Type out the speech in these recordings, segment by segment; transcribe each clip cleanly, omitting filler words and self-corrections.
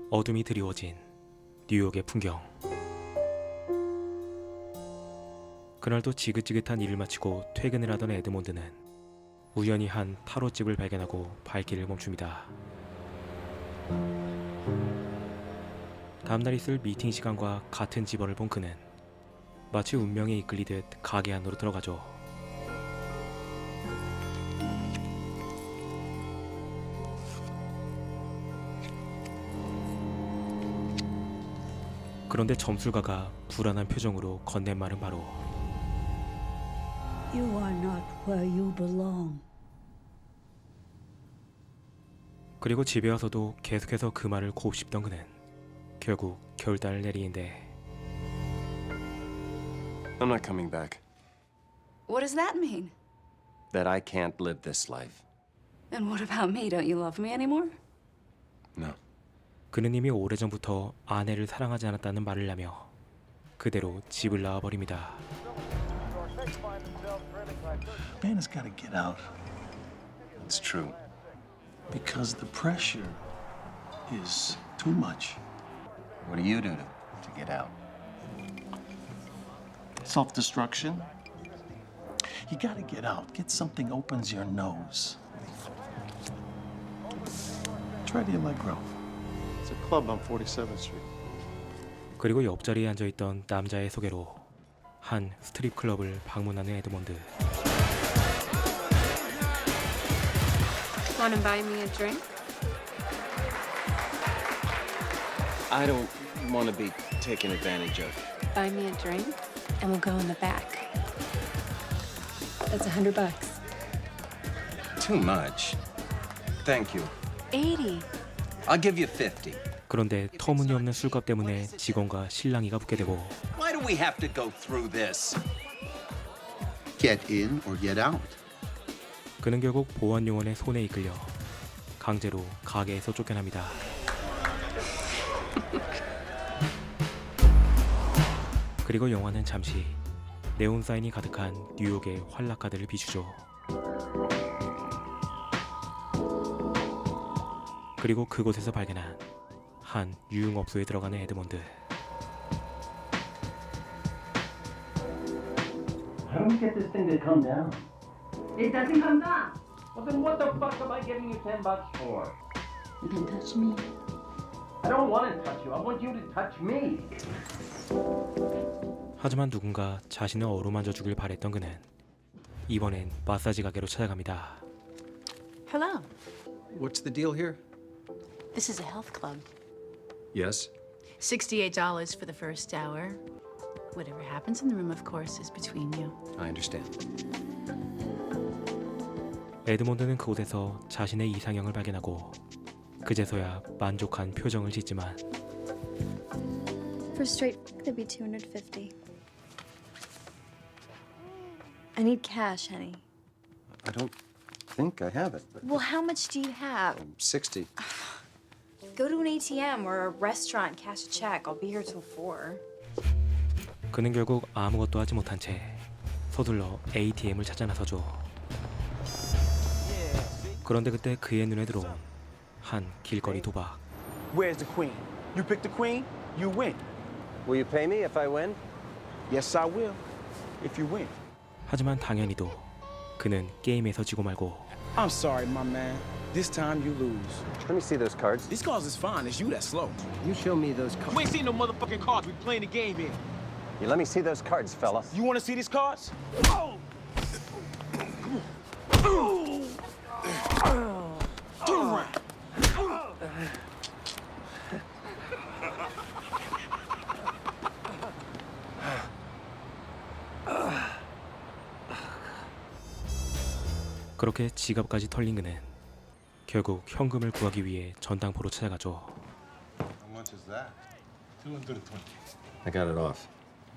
어둠이 드리워진 뉴욕의 풍경. 그날도 지긋지긋한 일을 마치고 퇴근을 하던 에드몬드는 우연히 한 타로집을 발견하고 발길을 멈춥니다. 다음날 있을 미팅 시간과 같은 집어를 본 그는 마치 운명에 이끌리듯 가게 안으로 들어가죠. 그런데 점술가가 불안한 표정으로 건넨 말은 바로 You are not where you belong. 그리고 집에 와서도 계속해서 그 말을 곱씹던 그는 결국 결단을 내리는데 I'm not coming back. What does that mean? That I can't live this life. And what about me? Don't you love me anymore? No. 그는 이미 오래전부터 아내를 사랑하지 않았다는 말을 하며 그대로 집을 나와버립니다. Man has got to get out It's true. because the pressure is too much. What do you do to get out? Self-destruction. You got to get out. Get something opens your nose. Try the Allegro. It's a club on 47th Street. 그리고 옆자리에 앉아있던 남자의 소개로 한 스트립 클럽을 방문하는 에드몬드. Wanna buy me a drink? I don't want to be taken advantage of. Buy me a drink, and we'll go in the back. That's $100. Too much. Thank you. 80. I'll give you 50. 그런데 터무니없는 술값 때문에 직원과 실랑이가 붙게 되고 Why do we have to go through this? Get in or get out. 그는 결국 보안요원의 손에 이끌려 강제로 가게에서 쫓겨납니다. 그리고 영화는 잠시 네온 사인이 가득한 뉴욕의 환락가들을 비추죠. 그리고 그곳에서 발견한 한 유흥업소에 들어가는 에드몬드. How do we get this thing to come down? It doesn't come down. Well, then what the fuck am I giving you $10 for? You can touch me. I don't want to touch you. I want you to touch me. 하지만 누군가 자신을 어루만져 주길 바랬던 그는 이번엔 마사지 가게로 찾아갑니다. Hello. What's the deal here? This is a health club. Yes. $68 for the first hour. Whatever happens in the room, of course, is between you. I understand. 에드몬드는 그곳에서 자신의 이상형을 발견하고 그제서야 만족한 표정을 짓지만 For straight, it'd be $250. I need cash, honey. I don't think I have it. But Well, how much do you have? 60. Go to an ATM or a restaurant, cash a check. I'll be here till 4. 그는 결국 아무것도 하지 못한 채 서둘러 ATM을 찾아 나서죠. 그런데 그때 그의 눈에 들어온 한 길거리 도박. Where's the queen? You pick the queen, you win. Will you pay me if I win? Yes, I will. If you win. 하지만 당연히도 그는 게임에서 지고 말고 I'm sorry, my man. This time you lose. Let me see those cards. These cards is fine. It's you that's slow. You show me those You cards. ain't seen no motherfucking cards. We playing the game here. You let me see those cards, fella. You want to see these cards? Oh! Turn around. 그렇게 지갑까지 털린 그는 결국 현금을 구하기 위해 전당포로 찾아가죠. How much is that? 220. I got it off.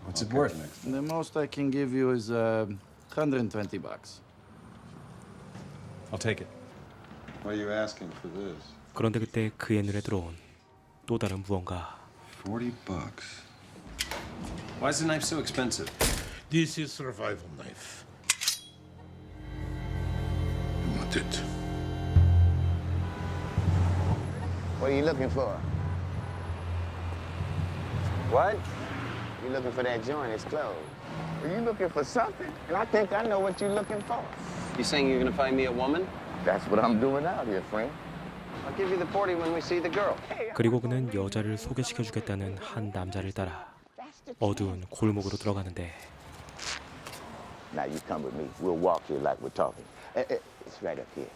What's it worth? The most I can give you is $120. I'll take it. What are you asking for this? 그런데 그때 그의 눈에 들어온 또 다른 무언가. $40. Why is the knife so expensive? This is survival knife. You want it? What are you looking for? What? You looking for that joint? It's closed. Are you looking for something? And I think I know what you're looking for. You saying you're gonna find me a woman? That's what I'm doing out here, friend. I'll give you the 40 when we see the girl. 그리고 그는 여자를 소개시켜주겠다는 한 남자를 따라 어두운 골목으로 들어가는데 Now you come with me. We'll walk here like we're talking. It's right up here.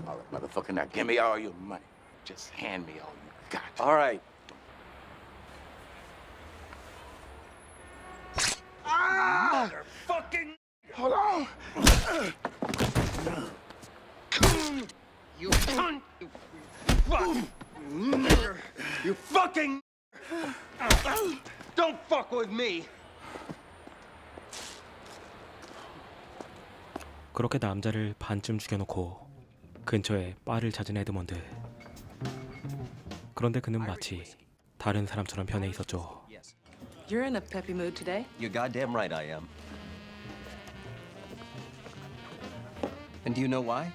All right, motherfucker, now give me all your money. Just hand me all you got. All right. Motherfucking. Hold on. You cunt. You fuck. Nigger. You fucking. Don't fuck with me. 그렇게 남자를 반쯤 죽여놓고 근처에 바를 찾은 에드먼드. 그런데 그는 마치 다른 사람처럼 변해 있었죠. You're in a peppy mood today. You're goddamn right I am. And do you know why?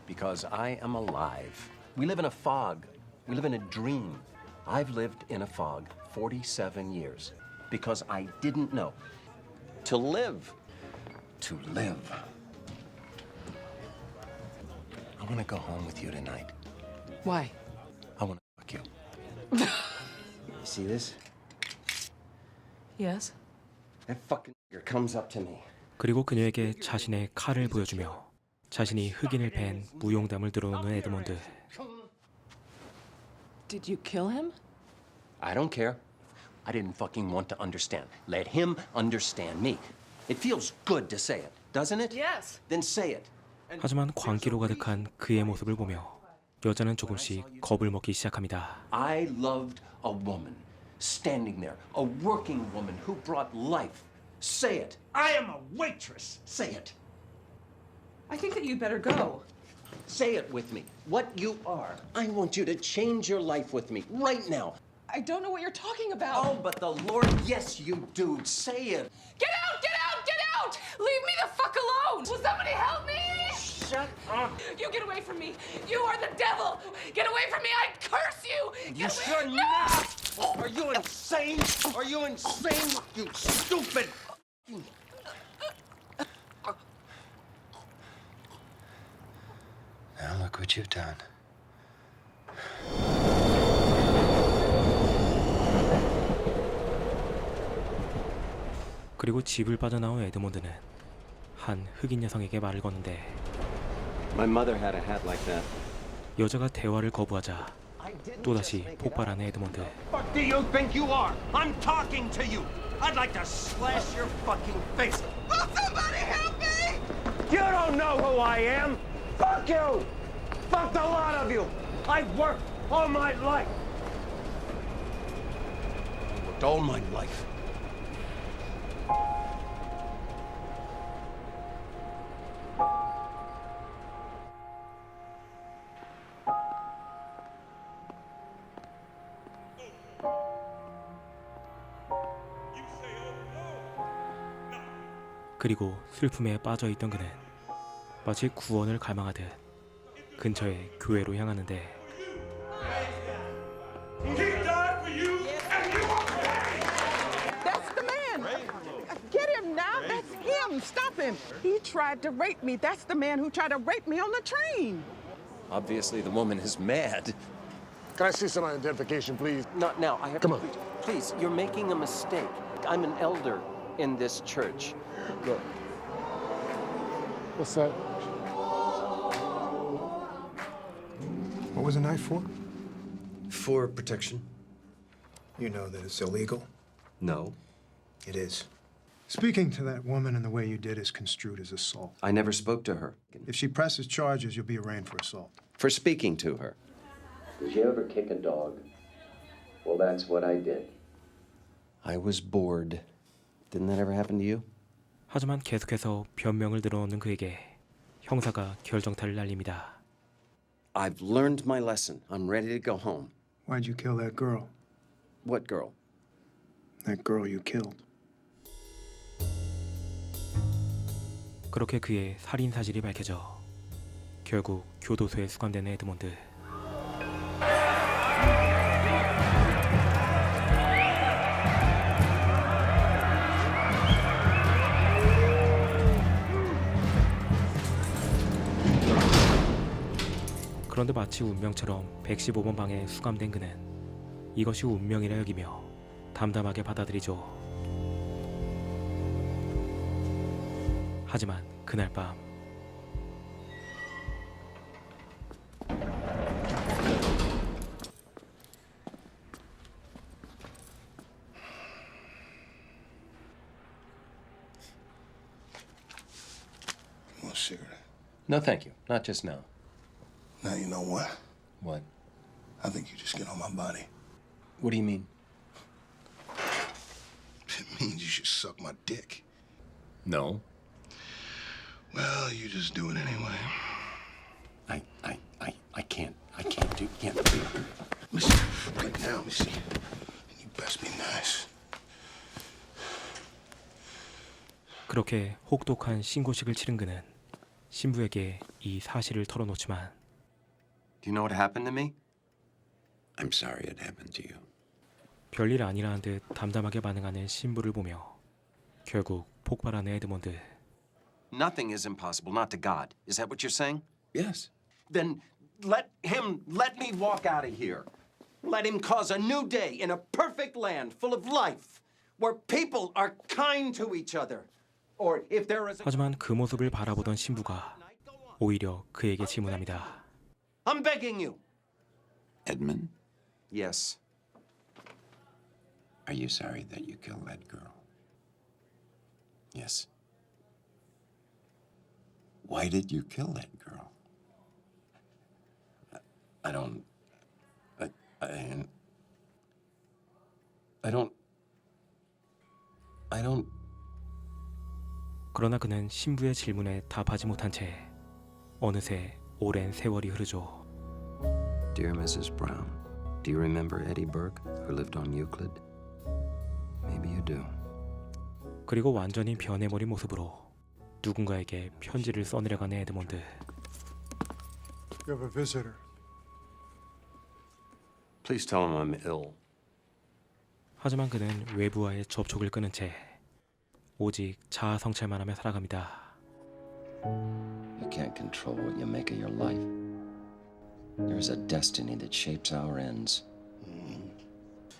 Because I am alive. We live in a fog. We live in a dream. I've lived in a fog 47 years because I didn't know. To live. To live. I want to go home with you tonight. Why? I want to fuck you. You see this? Yes. That fucking nigger comes up to me. 그리고 그녀에게 자신의 칼을 보여주며 자신이 흑인을 팬 무용담을 들어오는 에드먼드. Did you kill him? I don't care. I didn't fucking want to understand. Let him understand me. It feels good to say it, doesn't it? Yes. Then say it. 하지만 광기로 가득한 그의 모습을 보며 여자는 조금씩 겁을 먹기 시작합니다. I loved a woman standing there, a working woman who brought life. Say it. I am a waitress. Say it. I think that you'd better go. Say it with me. What you are. I want you to change your life with me right now. I don't know what you're talking about. Oh, but the Lord, yes, you do. Say it. Get out! Get out! Get out! Leave me the fuck alone! Will somebody help me? Shut up. You get away from me! You are the devil! Get away from me! I curse you! You should not. Are you insane? Are you insane? You stupid. Now look what you've done. 그리고 집을 빠져나온 에드먼드는 한 흑인 여성에게 말을 거는데 My mother had a hat like that. 여자가 대화를 거부하자 또다시 폭발하는 에드먼드. What do you think you are? I'm talking to you. I'd like to slash your fucking face. Will somebody help me? You don't know who I am. Fuck you. Fuck the lot of you. I've worked all my life. Worked all my life. 그리고 슬픔에 빠져있던 그는 마치 구원을 갈망하듯 근처의 교회로 향하는데 That's the man! Get him now! That's him! Stop him! He tried to rape me. That's the man who tried to rape me on the train. Obviously, the woman is mad. Can I see some identification, please? Not now. I have Come to. on. Please, you're making a mistake. I'm an elder in this church. Look. What's that? What was the knife for? For protection? You know that it's illegal. No. It is. Speaking to that woman in the way you did is construed as assault. I never spoke to her. If she presses charges, you'll be arraigned for assault. For speaking to her. Did you ever kick a dog? Well, that's what I did. I was bored. Didn't that ever happen to you? 하지만 계속해서 변명을 들어오는 그에게 형사가 결정타를 날립니다. I've learned my lesson. I'm ready to go home. Why'd you kill that girl? What girl? That girl you killed. 그렇게 그의 살인 사실이 밝혀져 결국 교도소에 수감되는 에드먼드. 그런데 마치 운명처럼 115번 방에 수감된 그는 이것이 운명이라 여기며 담담하게 받아들이죠. 하지만 그날 밤 You want a cigarette? No, thank you. Not just now. Now you know what? What? I think you just get on my body. What do you mean? It means you should suck my dick. No. Well, you just do it anyway. I can't do it. Missy, right now, Missy. You best be nice. 그렇게 혹독한 신고식을 치른 그는 신부에게 이 사실을 털어놓지만 Do you know what happened to me? I'm sorry it happened to you. 별일 아니라는 듯 담담하게 반응하는 신부를 보며 결국 폭발하는 에드먼드. Nothing is impossible, not to God. Is that what you're saying? Yes. Then let me walk out of here. Let him cause a new day in a perfect land full of life, where people are kind to each other. Or if there is a... 하지만 그 모습을 바라보던 신부가 오히려 그에게 질문합니다. I'm begging you. Edmund, Yes. are you sorry that you killed that girl? Yes. Why did you kill that girl? I don't. 그러나 그는 신부의 질문에 답하지 못한 채 어느새 오랜 세월이 흐르죠. Dear Mrs. Brown, do you remember Eddie Burke, who lived on Euclid? Maybe you do. 그리고 완전히 변해버린 모습으로 누군가에게 편지를 써내려가는 에드먼드. You have a visitor. Please tell him I'm ill. 하지만 그는 외부와의 접촉을 끊은 채 오직 자아 성찰만 하며 살아갑니다. You can't control what you make of your life. There's a destiny that shapes our ends.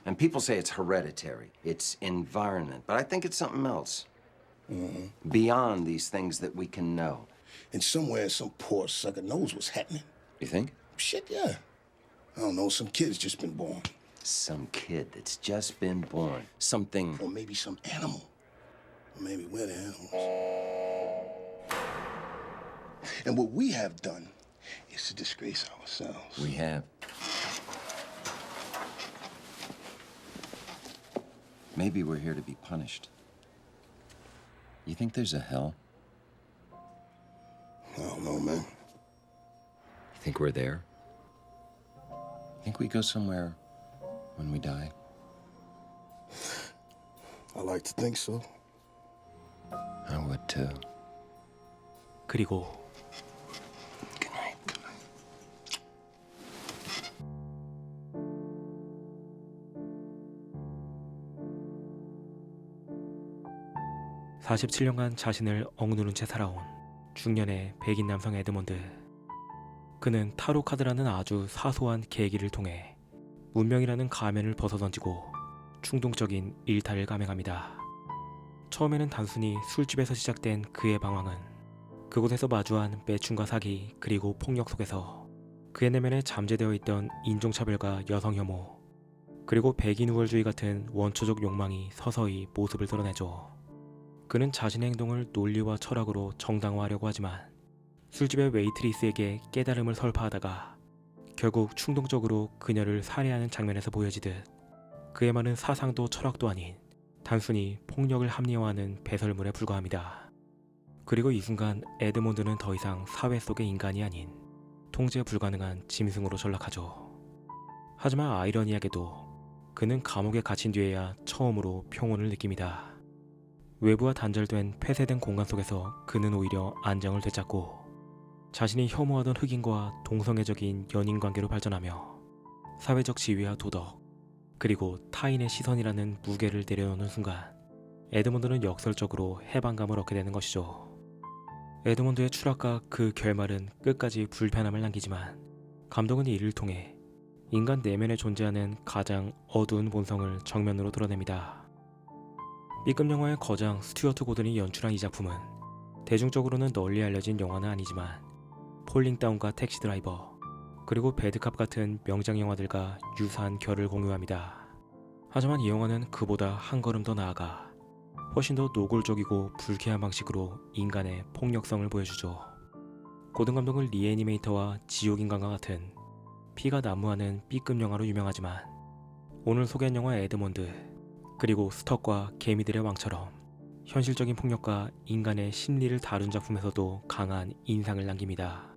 And people say it's hereditary, it's environment, but I think it's something else. Beyond these things that we can know. And somewhere some poor sucker knows what's happening. You think? Shit, yeah. I don't know, some kid's just been born. Some kid that's just been born. Something. Or maybe some animal. Or maybe we're the animals. And what we have done is to disgrace ourselves. We have. Maybe we're here to be punished. You think there's a hell? I don't know, man. You think we're there? Think we go somewhere when we die? I like to think so. I would too. 그리고 Good night. Good night. 47년간 자신을 억누른 채 살아온 중년의 백인 남성 에드먼드. 그는 타로 카드라는 아주 사소한 계기를 통해 운명이라는 가면을 벗어던지고 충동적인 일탈을 감행합니다. 처음에는 단순히 술집에서 시작된 그의 방황은 그곳에서 마주한 매춘과 사기 그리고 폭력 속에서 그의 내면에 잠재되어 있던 인종차별과 여성혐오 그리고 백인 우월주의 같은 원초적 욕망이 서서히 모습을 드러내죠. 그는 자신의 행동을 논리와 철학으로 정당화하려고 하지만 술집의 웨이트리스에게 깨달음을 설파하다가 결국 충동적으로 그녀를 살해하는 장면에서 보여지듯 그의 말은 사상도 철학도 아닌 단순히 폭력을 합리화하는 배설물에 불과합니다. 그리고 이 순간 에드몬드는 더 이상 사회 속의 인간이 아닌 통제 불가능한 짐승으로 전락하죠. 하지만 아이러니하게도 그는 감옥에 갇힌 뒤에야 처음으로 평온을 느낍니다. 외부와 단절된 폐쇄된 공간 속에서 그는 오히려 안정을 되찾고 자신이 혐오하던 흑인과 동성애적인 연인관계로 발전하며 사회적 지위와 도덕 그리고 타인의 시선이라는 무게를 내려놓는 순간 에드먼드는 역설적으로 해방감을 얻게 되는 것이죠. 에드먼드의 추락과 그 결말은 끝까지 불편함을 남기지만 감독은 이를 통해 인간 내면에 존재하는 가장 어두운 본성을 정면으로 드러냅니다. B급 영화의 거장 스튜어트 고든이 연출한 이 작품은 대중적으로는 널리 알려진 영화는 아니지만 폴링 다운과 택시 드라이버 그리고 배드캅 같은 명작 영화들과 유사한 결을 공유합니다. 하지만 이 영화는 그보다 한 걸음 더 나아가 훨씬 더 노골적이고 불쾌한 방식으로 인간의 폭력성을 보여주죠. 고든 감독은 리애니메이터와 지옥인간과 같은 피가 난무하는 B급 영화로 유명하지만 오늘 소개한 영화 에드먼드 그리고 스톡과 개미들의 왕처럼 현실적인 폭력과 인간의 심리를 다룬 작품에서도 강한 인상을 남깁니다.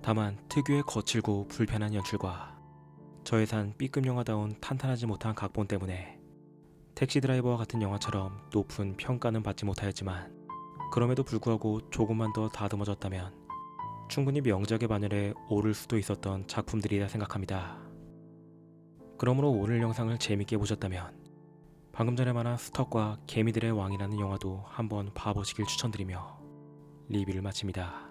다만 특유의 거칠고 불편한 연출과 저예산 B급 영화다운 탄탄하지 못한 각본 때문에 택시 드라이버와 같은 영화처럼 높은 평가는 받지 못하였지만 그럼에도 불구하고 조금만 더 다듬어졌다면 충분히 명작의 반열에 오를 수도 있었던 작품들이라 생각합니다. 그러므로 오늘 영상을 재밌게 보셨다면 방금 전에 말한 스톡과 개미들의 왕이라는 영화도 한번 봐보시길 추천드리며 리뷰를 마칩니다.